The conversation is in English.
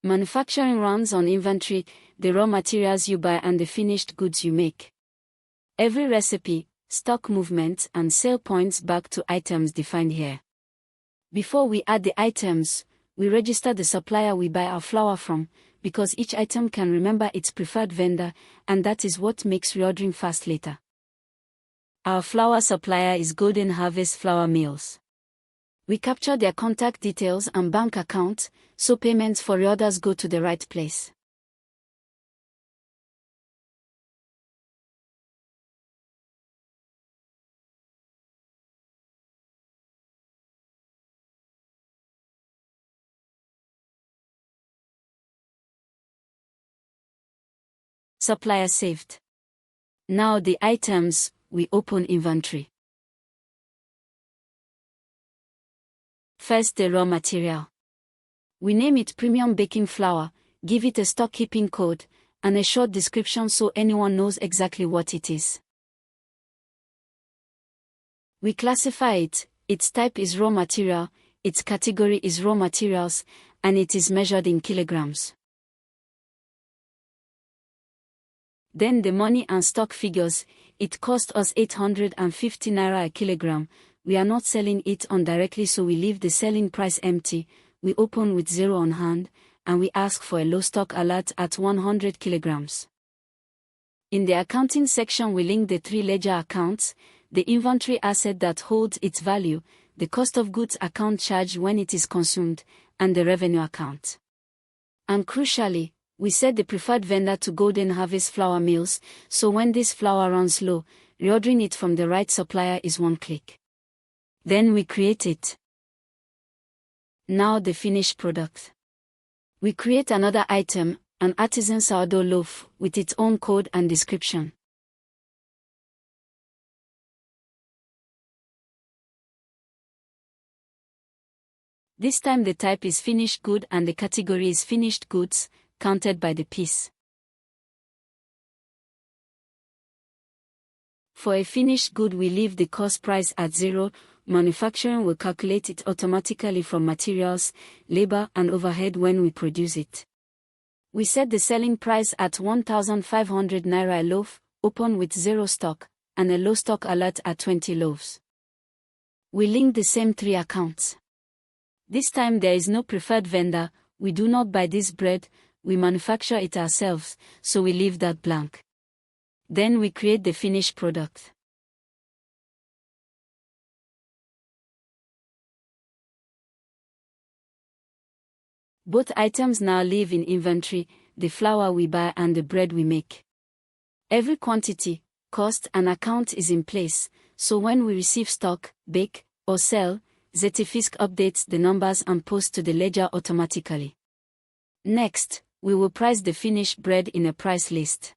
Manufacturing runs on inventory, the raw materials you buy and the finished goods you make. Every recipe, stock movements and sale points back to items defined here. Before we add the items, we register the supplier we buy our flour from, because each item can remember its preferred vendor, and that is what makes reordering fast later. Our flour supplier is Golden Harvest Flour Mills. We capture their contact details and bank account, so payments for reorders go to the right place. Supplier saved. Now the items, we open inventory. First, the raw material. We name it premium baking flour, give it a stock keeping code, and a short description so anyone knows exactly what it is. We classify it, its type is raw material, its category is raw materials, and it is measured in kilograms. Then the money and stock figures, it cost us 850 naira a kilogram, we are not selling it on directly so we leave the selling price empty, we open with 0 on hand, and we ask for a low stock alert at 100 kilograms. In the accounting section we link the 3 ledger accounts, the inventory asset that holds its value, the cost of goods account charged when it is consumed, and the revenue account. And crucially, we set the preferred vendor to Golden Harvest Flour Mills, so when this flour runs low, reordering it from the right supplier is one click. Then we create it. Now the finished product. We create another item, an artisan sourdough loaf, with its own code and description. This time the type is finished good and the category is finished goods, counted by the piece. For a finished good we leave the cost price at 0, manufacturing will calculate it automatically from materials, labor and overhead when we produce it. We set the selling price at 1,500 naira a loaf, open with 0 stock, and a low stock alert at 20 loaves. We link the same 3 accounts. This time there is no preferred vendor, we do not buy this bread, we manufacture it ourselves, so we leave that blank. Then we create the finished product. Both items now live in inventory, the flour we buy and the bread we make. Every quantity, cost and account is in place, so when we receive stock, bake, or sell, ZetaFisc updates the numbers and posts to the ledger automatically. Next, we will price the finished bread in a price list.